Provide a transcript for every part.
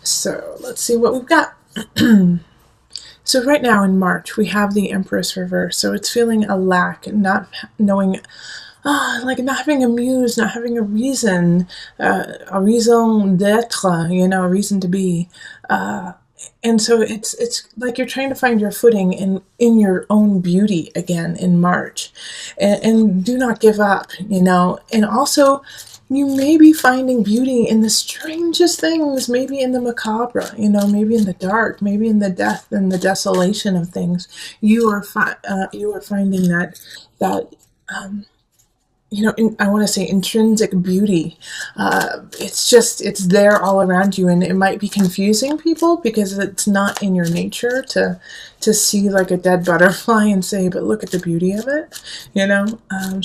So let's see what we've got. So right now in March, we have the Empress reverse. So it's feeling a lack, not knowing, like not having a muse, not having a reason, a raison d'être, a reason to be. And so it's like you're trying to find your footing in your own beauty again in March. And do not give up, And also, you may be finding beauty in the strangest things, maybe in the macabre, maybe in the dark, maybe in the death and the desolation of things. You are finding that I want to say intrinsic beauty. It's there all around you, and it might be confusing people because it's not in your nature to see like a dead butterfly and say, but look at the beauty of it,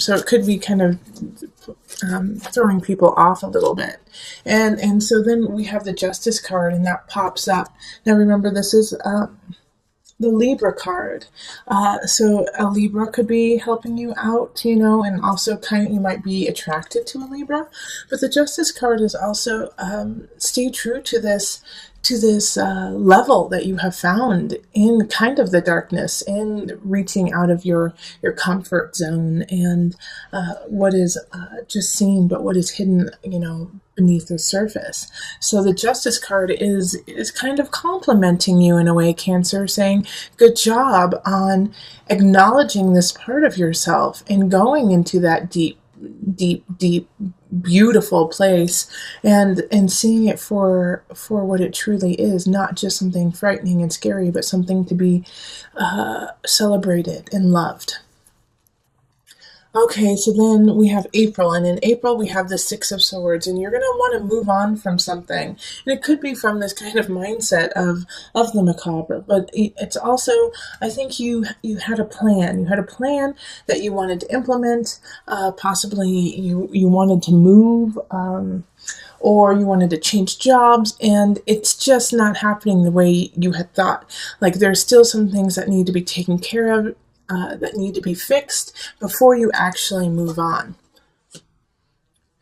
so it could be kind of throwing people off a little bit. And so then we have the Justice card, and that pops up. Now remember, this is the Libra card. So a Libra could be helping you out, and also you might be attracted to a Libra. But the Justice card is also stay true to this level that you have found in kind of the darkness, in reaching out of your comfort zone and what is just seen, but what is hidden, beneath the surface. So the Justice card is kind of complimenting you in a way, Cancer, saying good job on acknowledging this part of yourself and going into that deep beautiful place and seeing it for what it truly is, not just something frightening and scary, but something to be celebrated and loved. Okay, so then we have April, and in April we have the Six of Swords, and you're going to want to move on from something. And it could be from this kind of mindset of the macabre, but it's also, I think you had a plan. You had a plan that you wanted to implement. Possibly you wanted to move, or you wanted to change jobs, and it's just not happening the way you had thought. Like there's still some things that need to be taken care of, that need to be fixed before you actually move on.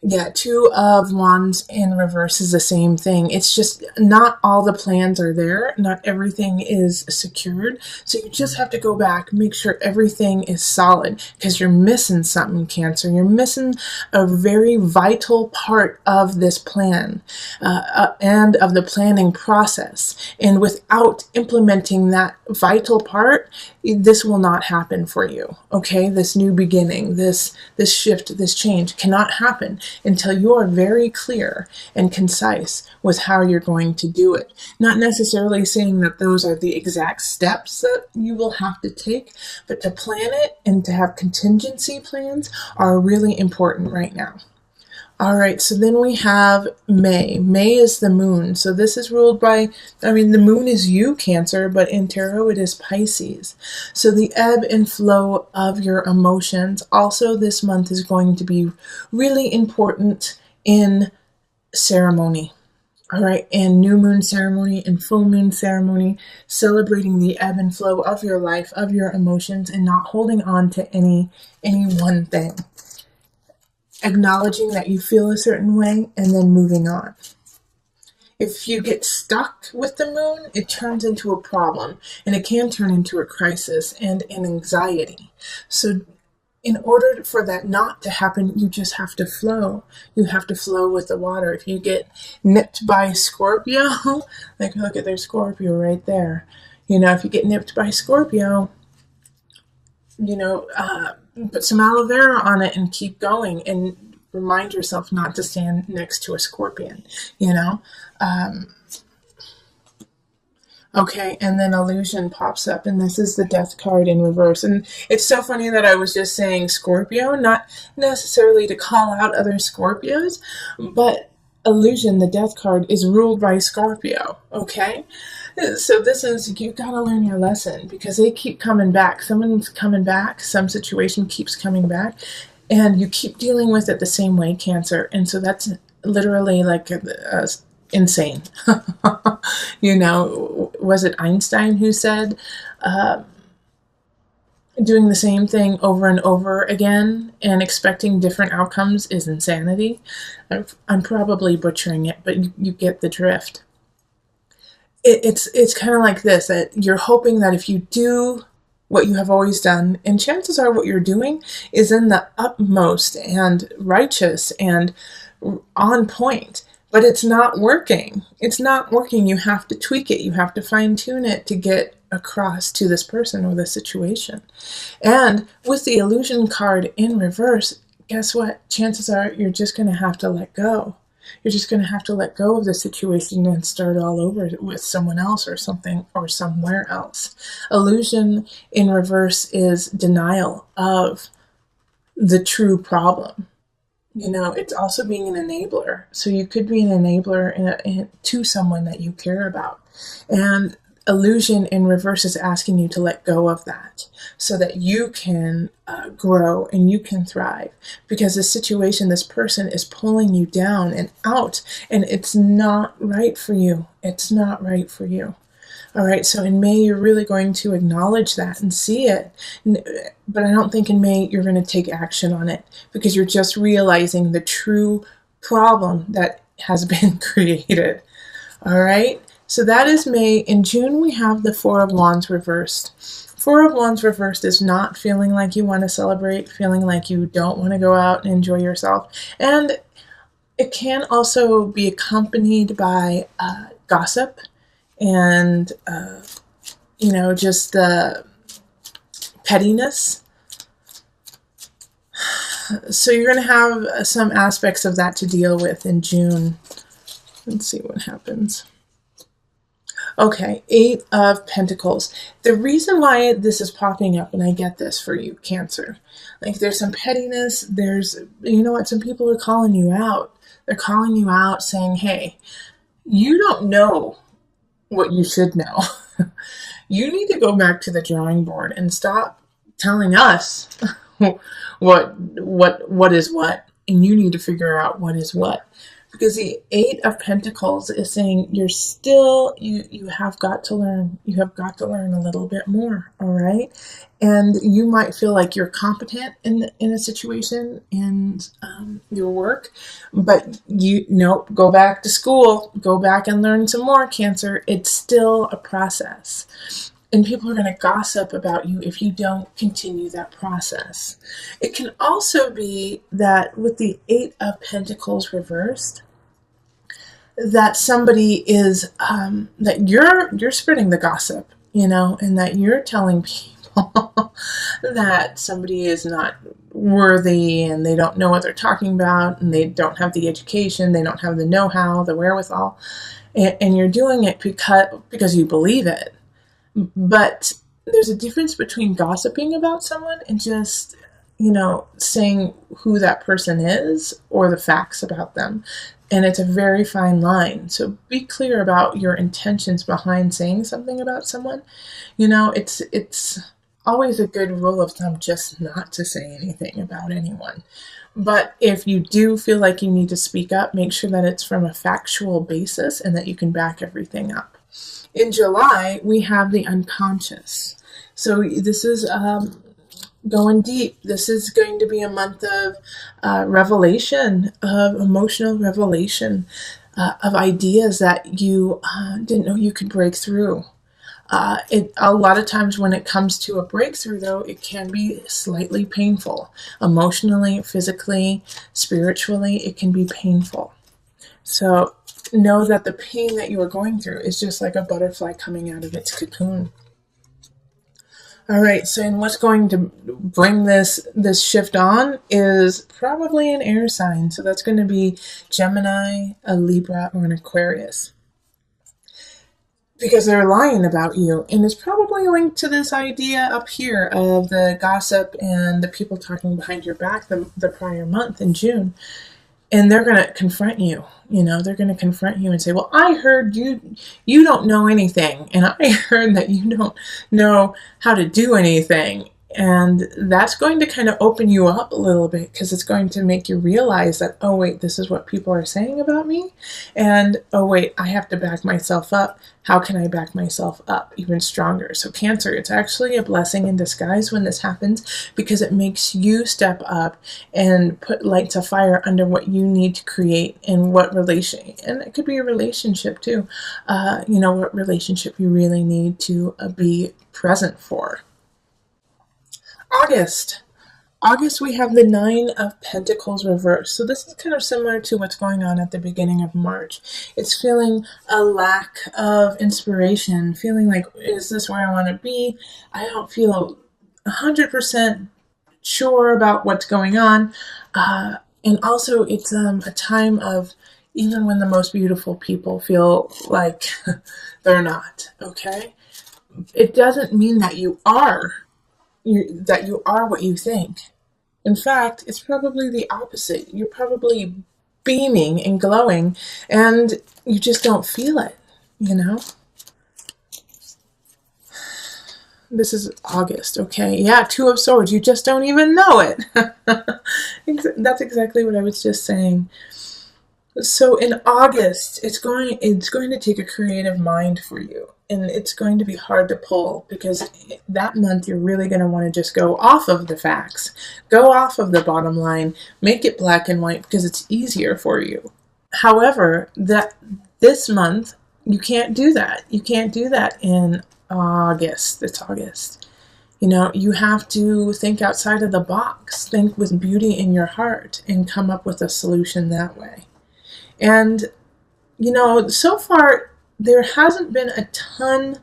Yeah, Two of Wands in reverse is the same thing. It's just not all the plans are there. Not everything is secured. So you just have to go back, make sure everything is solid, because you're missing something, Cancer. You're missing a very vital part of this plan and of the planning process. And without implementing that vital part, this will not happen for you. Okay, this new beginning, this shift, this change cannot happen until you are very clear and concise with how you're going to do it. Not necessarily saying that those are the exact steps that you will have to take, but to plan it and to have contingency plans are really important right now. All right, so then we have May. May is the moon. So this is ruled by, the moon is you, Cancer, but in tarot it is Pisces. So the ebb and flow of your emotions. Also this month is going to be really important in ceremony. All right, and new moon ceremony and full moon ceremony, celebrating the ebb and flow of your life, of your emotions, and not holding on to any one thing. Acknowledging that you feel a certain way and then moving on. If you get stuck with the moon, it turns into a problem, and it can turn into a crisis and an anxiety. So in order for that not to happen, you just have to flow. You have to flow with the water. If you get nipped by Scorpio, like look at their Scorpio right there. If you get nipped by Scorpio, put some aloe vera on it and keep going, and remind yourself not to stand next to a scorpion, Okay, and then Illusion pops up, and this is the Death card in reverse. And it's so funny that I was just saying Scorpio, not necessarily to call out other Scorpios, but Illusion, the Death card, is ruled by Scorpio, okay? So this is, you gotta learn your lesson, because they keep coming back. Someone's coming back, some situation keeps coming back, and you keep dealing with it the same way, Cancer. And so that's literally like insane. Was it Einstein who said, doing the same thing over and over again and expecting different outcomes is insanity? I'm probably butchering it, but you get the drift. it's kind of like this, that you're hoping that if you do what you have always done, and chances are what you're doing is in the utmost and righteous and on point, but it's not working. It's not working. You have to tweak it. You have to fine tune it to get across to this person or this situation. And with the illusion card in reverse, guess what? Chances are you're just going to have to let go. You're just going to have to let go of the situation and start all over with someone else or something or somewhere else. Illusion in reverse is denial of the true problem. It's also being an enabler. So you could be an enabler to someone that you care about. And illusion in reverse is asking you to let go of that so that you can grow and you can thrive, because the situation, this person is pulling you down and out, and it's not right for you. It's not right for you. All right, so in May, you're really going to acknowledge that and see it. But I don't think in May you're going to take action on it, because you're just realizing the true problem that has been created. All right, so that is May. In June, we have the Four of Wands reversed. Four of Wands reversed is not feeling like you want to celebrate, feeling like you don't want to go out and enjoy yourself. And it can also be accompanied by gossip and, just the pettiness. So you're going to have some aspects of that to deal with in June. Let's see what happens. Okay, Eight of Pentacles. The reason why this is popping up, and I get this for you, Cancer, like there's some pettiness, some people are calling you out. They're calling you out saying, hey, you don't know what you should know. You need to go back to the drawing board and stop telling us what is what, and you need to figure out what is what. Because the Eight of Pentacles is saying you have got to learn. You have got to learn a little bit more, all right? And you might feel like you're competent in a situation in your work, but go back to school. Go back and learn some more, Cancer. It's still a process. And people are going to gossip about you if you don't continue that process. It can also be that with the Eight of Pentacles reversed, that somebody is, that you're spreading the gossip, and that you're telling people that somebody is not worthy and they don't know what they're talking about and they don't have the education, they don't have the know-how, the wherewithal, and you're doing it because you believe it. But there's a difference between gossiping about someone and just, saying who that person is or the facts about them. And it's a very fine line. So be clear about your intentions behind saying something about someone. It's always a good rule of thumb just not to say anything about anyone. But if you do feel like you need to speak up, make sure that it's from a factual basis and that you can back everything up. In July, we have the unconscious. So this is going deep. This is going to be a month of revelation, of emotional revelation, of ideas that you didn't know you could break through. A lot of times when it comes to a breakthrough, though, it can be slightly painful. Emotionally, physically, spiritually, it can be painful. So know that the pain that you are going through is just like a butterfly coming out of its cocoon. All right, so and what's going to bring this shift on is probably an air sign. So that's going to be Gemini, a Libra, or an Aquarius. Because they're lying about you. And it's probably linked to this idea up here of the gossip and the people talking behind your back the prior month in June. And they're going to confront you. They're going to confront you and say, well, I heard you don't know anything. And I heard that you don't know how to do anything. And that's going to kind of open you up a little bit, because it's going to make you realize that, oh, wait, this is what people are saying about me. And, oh, wait, I have to back myself up. How can I back myself up even stronger? So Cancer, it's actually a blessing in disguise when this happens, because it makes you step up and put light to fire under what you need to create and what relation. And it could be a relationship too. What relationship you really need to be present for. August. August, we have the Nine of Pentacles reversed. So this is kind of similar to what's going on at the beginning of March. It's feeling a lack of inspiration, feeling like, is this where I want to be? I don't feel 100% sure about what's going on. And also, it's a time of, even when the most beautiful people feel like they're not, okay? It doesn't mean that you are what you think. In fact, it's probably the opposite. You're probably beaming and glowing, and you just don't feel it, This is August, okay? Yeah, Two of Swords. You just don't even know it. That's exactly what I was just saying. So in August, it's going to take a creative mind for you. And it's going to be hard to pull, because that month you're really going to want to just go off of the facts, go off of the bottom line, make it black and white, because it's easier for you. However, this month you can't do that. You can't do that in August. It's August. You have to think outside of the box, think with beauty in your heart, and come up with a solution that way. And, so far, there hasn't been a ton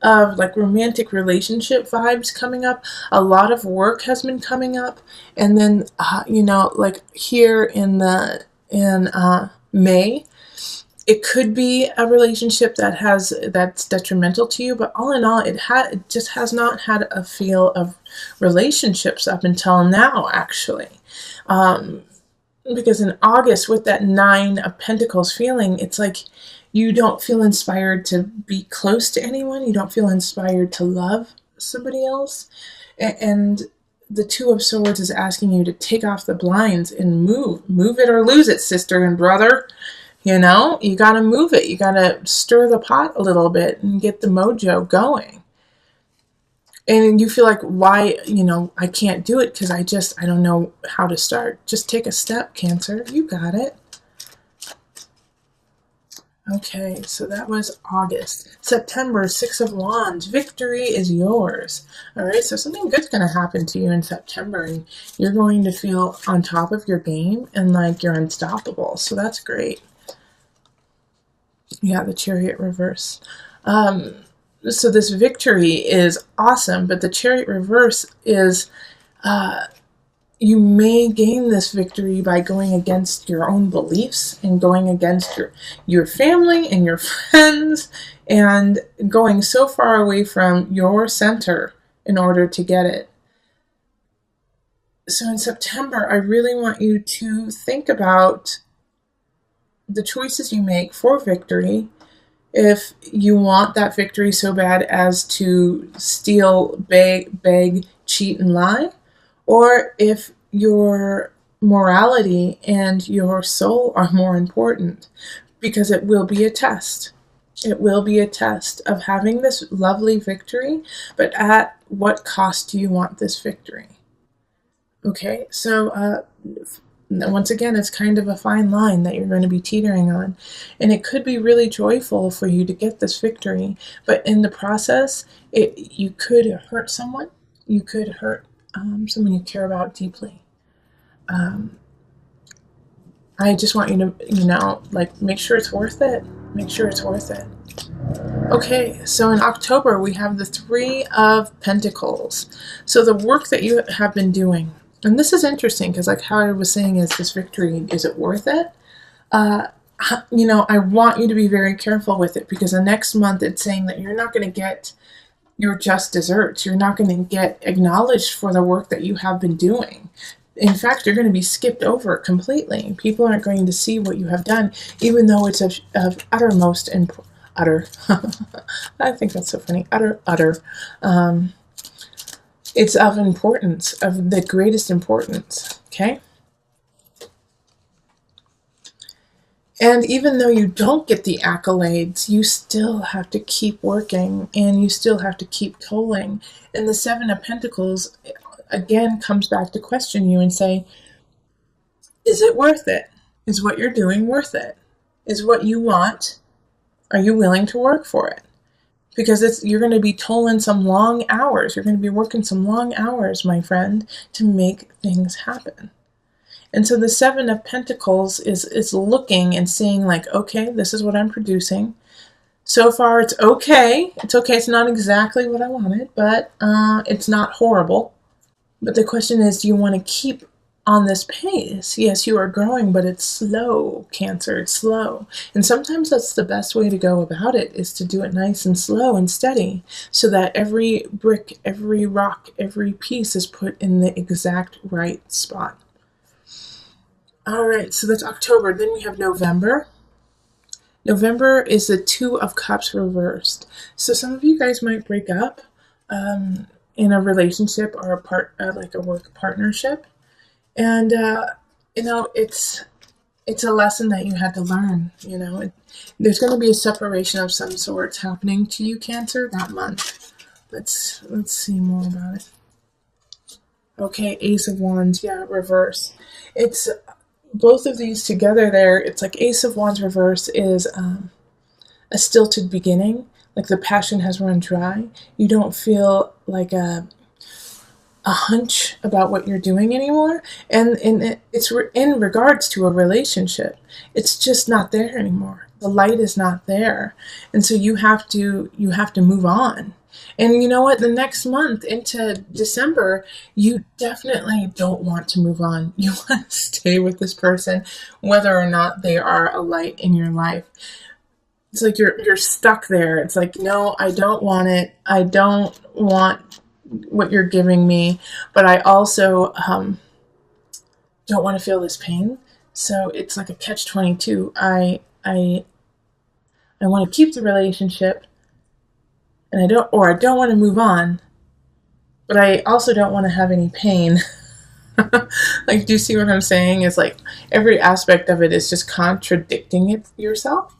of romantic relationship vibes coming up. A lot of work has been coming up. And then, here in May, it could be a relationship that's detrimental to you. But all in all, it just has not had a feel of relationships up until now, actually. Because in August, with that Nine of Pentacles feeling, it's like you don't feel inspired to be close to anyone. You don't feel inspired to love somebody else. And the Two of Swords is asking you to take off the blinds and move it or lose it, sister and brother. You got to move it. You got to stir the pot a little bit and get the mojo going. And you feel like, why, I can't do it because I don't know how to start. Just take a step, Cancer. You got it. Okay, so that was August. September, Six of Wands. Victory is yours. All right, so something good's going to happen to you in September, and you're going to feel on top of your game and like you're unstoppable. So that's great. Yeah, the Chariot reverse. So this victory is awesome, but the Chariot reverse is you may gain this victory by going against your own beliefs and going against your family and your friends and going so far away from your center in order to get it. So in September, I really want you to think about the choices you make for victory. If you want that victory so bad as to steal, beg, cheat, and lie, or if your morality and your soul are more important, because it will be a test. It will be a test of having this lovely victory, but at what cost do you want this victory? Okay, so once again, it's kind of a fine line that you're going to be teetering on. And it could be really joyful for you to get this victory, but in the process, you could hurt someone. You could hurt someone you care about deeply. I just want you to, make sure it's worth it. Make sure it's worth it. Okay, so in October, we have the Three of Pentacles. So the work that you have been doing, and this is interesting because how I was saying, is this victory, is it worth it? I want you to be very careful with it, because the next month it's saying that you're not going to get your just desserts. You're not going to get acknowledged for the work that you have been doing. In fact, you're going to be skipped over completely. People aren't going to see what you have done, even though it's of uttermost utter. I think that's so funny. Utter. It's of importance, of the greatest importance, okay? And even though you don't get the accolades, you still have to keep working and you still have to keep tolling. And the Seven of Pentacles, again, comes back to question you and say, is it worth it? Is what you're doing worth it? Is what you want, are you willing to work for it? Because you're going to be tolling some long hours. You're going to be working some long hours, my friend, to make things happen. And so the Seven of Pentacles is looking and seeing like, okay, this is what I'm producing. So far, it's okay. It's okay. It's not exactly what I wanted, but it's not horrible. But the question is, do you want to keep on this pace? Yes, you are growing, but it's slow, Cancer. It's slow. And sometimes that's the best way to go about it, is to do it nice and slow and steady, so that every brick, every rock, every piece is put in the exact right spot. All right, so that's October. Then we have November. November is the Two of Cups reversed. So some of you guys might break up in a relationship or like a work partnership. And, it's a lesson that you had to learn, There's going to be a separation of some sorts happening to you, Cancer, that month. Let's see more about it. Okay, Ace of Wands, yeah, reverse. It's both of these together there. It's like Ace of Wands reverse is a stilted beginning, like the passion has run dry. You don't feel like a hunch about what you're doing anymore, and it's in regards to a relationship. It's just not there anymore. The light is not there, and so you have to move on. And you know what? The next month into December, you definitely don't want to move on. You want to stay with this person, whether or not they are a light in your life. It's like you're stuck there. It's like, no, I don't want it. I don't want what you're giving me, but I also don't want to feel this pain. So it's like a catch-22. I want to keep the relationship, and I don't want to move on, but I also don't want to have any pain. Like, do you see what I'm saying? It's like every aspect of it is just contradicting yourself.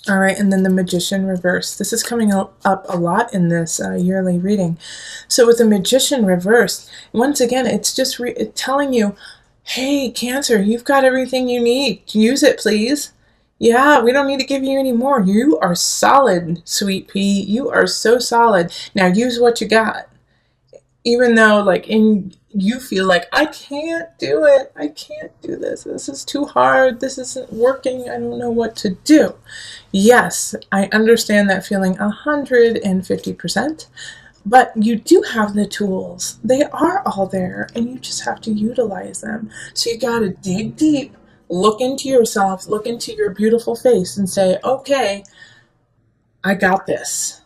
All right, and then the Magician reverse. This is coming up a lot in this yearly reading. So with the Magician reversed, once again, it's just telling you, hey, Cancer, you've got everything you need. Use it, please. Yeah, we don't need to give you any more. You are solid, sweet pea. You are so solid. Now use what you got. Even though, like, you feel like, I can't do it. I can't do this. This is too hard. This isn't working. I don't know what to do. Yes, I understand that feeling 150%, but you do have the tools. They are all there, and you just have to utilize them. So you got to dig deep, look into yourself, look into your beautiful face, and say, okay, I got this.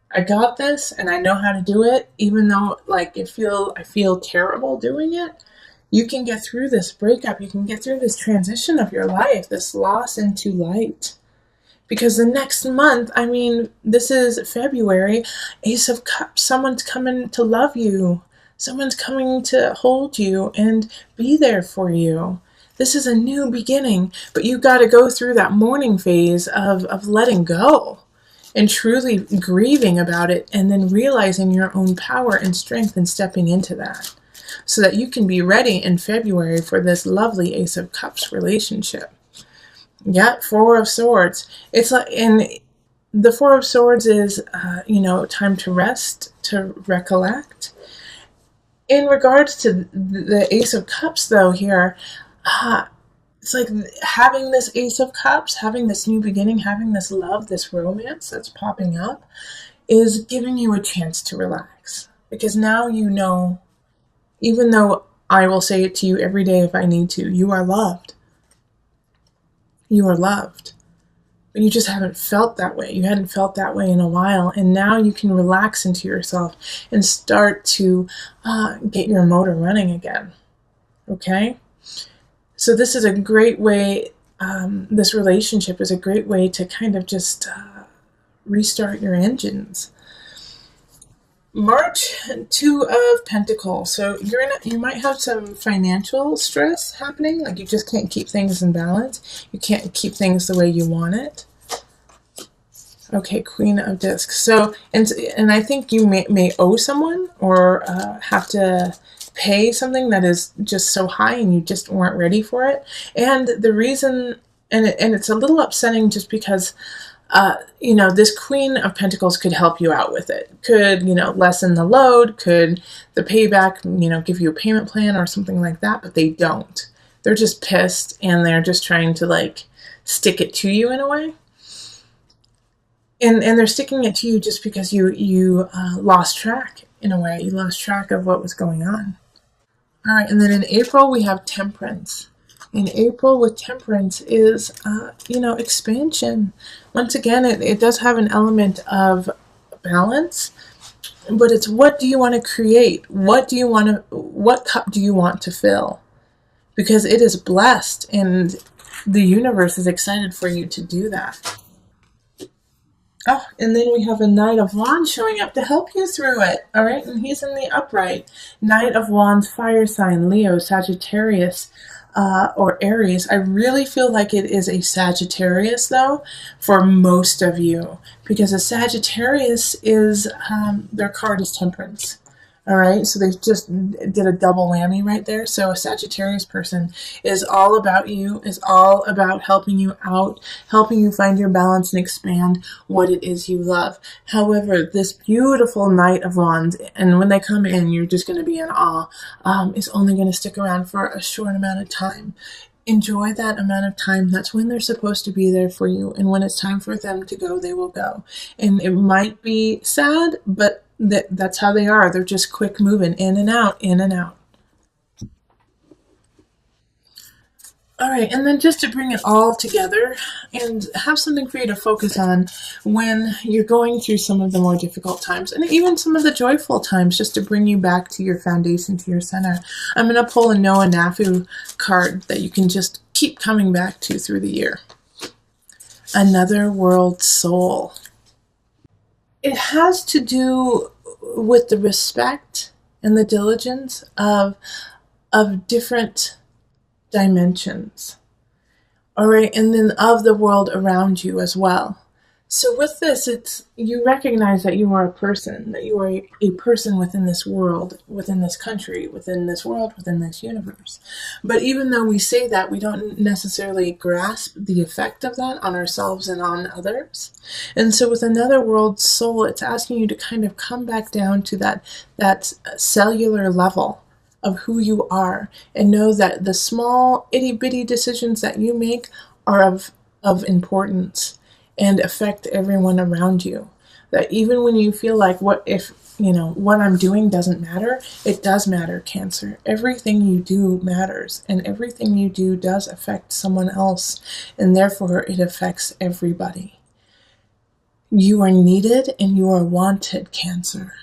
I got this, and I know how to do it, even though I feel terrible doing it. You can get through this breakup. You can get through this transition of your life, this loss into light. Because the next month, this is February, Ace of Cups, someone's coming to love you. Someone's coming to hold you and be there for you. This is a new beginning, but you got to go through that mourning phase of letting go and truly grieving about it, and then realizing your own power and strength and stepping into that, so that you can be ready in February for this lovely Ace of Cups relationship. Yeah, Four of Swords. It's like, and the Four of Swords is, time to rest, to recollect. In regards to the Ace of Cups, though, here, it's like having this Ace of Cups, having this new beginning, having this love, this romance that's popping up, is giving you a chance to relax. Because now you know, even though I will say it to you every day if I need to, you are loved. You are loved. But you just haven't felt that way. You hadn't felt that way in a while. And now you can relax into yourself and start to get your motor running again. Okay? So this is a great way, this relationship is a great way to kind of just restart your engines. March, Two of Pentacles. So you might have some financial stress happening. Like you just can't keep things in balance. You can't keep things the way you want it. Okay, Queen of Discs. So, and I think you may owe someone or have to pay something that is just so high and you just weren't ready for it. And the reason, and it's a little upsetting just because this Queen of Pentacles could help you out with it. Could, lessen the load, could the payback, give you a payment plan or something like that, but they don't. They're just pissed and they're just trying to like stick it to you in a way. And they're sticking it to you just because you lost track in a way. You lost track of what was going on. All right, and then in April we have Temperance. In April with Temperance is, expansion. Once again, it does have an element of balance, but it's what do you want to create? What cup do you want to fill? Because it is blessed and the universe is excited for you to do that. Oh, and then we have a Knight of Wands showing up to help you through it. All right, and he's in the upright. Knight of Wands, fire sign, Leo, Sagittarius, or Aries. I really feel like it is a Sagittarius, though, for most of you. Because a Sagittarius is, their card is Temperance. All right, so they just did a double whammy right there. So a Sagittarius person is all about you, is all about helping you out, helping you find your balance and expand what it is you love. However, this beautiful Knight of Wands, and when they come in, you're just going to be in awe, is only going to stick around for a short amount of time. Enjoy that amount of time. That's when they're supposed to be there for you. And when it's time for them to go, they will go. And it might be sad, but that's how they are. They're just quick moving, in and out, in and out. All right, and then just to bring it all together and have something for you to focus on when you're going through some of the more difficult times and even some of the joyful times, just to bring you back to your foundation, to your center. I'm going to pull a Noah Nafu card that you can just keep coming back to through the year. Another World Soul. It has to do with the respect and the diligence of different dimensions. All right, and then of the world around you as well. So with this, you recognize that you are a person, that you are a person within this world, within this country, within this world, within this universe. But even though we say that, we don't necessarily grasp the effect of that on ourselves and on others. And so with Another World Soul, it's asking you to kind of come back down to that cellular level of who you are, and know that the small itty-bitty decisions that you make are of importance and affect everyone around you. That even when you feel like what I'm doing doesn't matter, it does matter, Cancer. Everything you do matters, and everything you do does affect someone else, and therefore it affects everybody. You are needed and you are wanted, Cancer,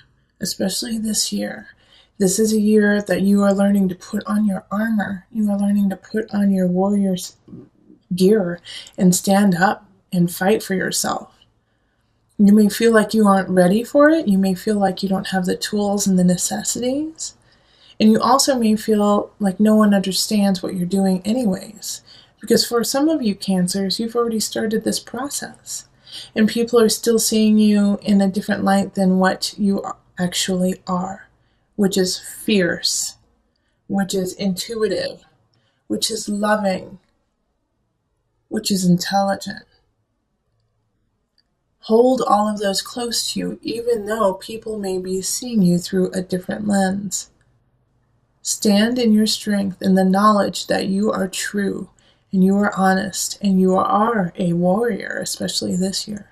especially this year. This is a year that you are learning to put on your armor. You are learning to put on your warrior's gear and stand up and fight for yourself. You may feel like you aren't ready for it. You may feel like you don't have the tools and the necessities. And you also may feel like no one understands what you're doing anyways. Because for some of you Cancers, you've already started this process. And people are still seeing you in a different light than what you actually are. Which is fierce. Which is intuitive. Which is loving. Which is intelligent. Hold all of those close to you, even though people may be seeing you through a different lens. Stand in your strength in the knowledge that you are true, and you are honest, and you are a warrior, especially this year.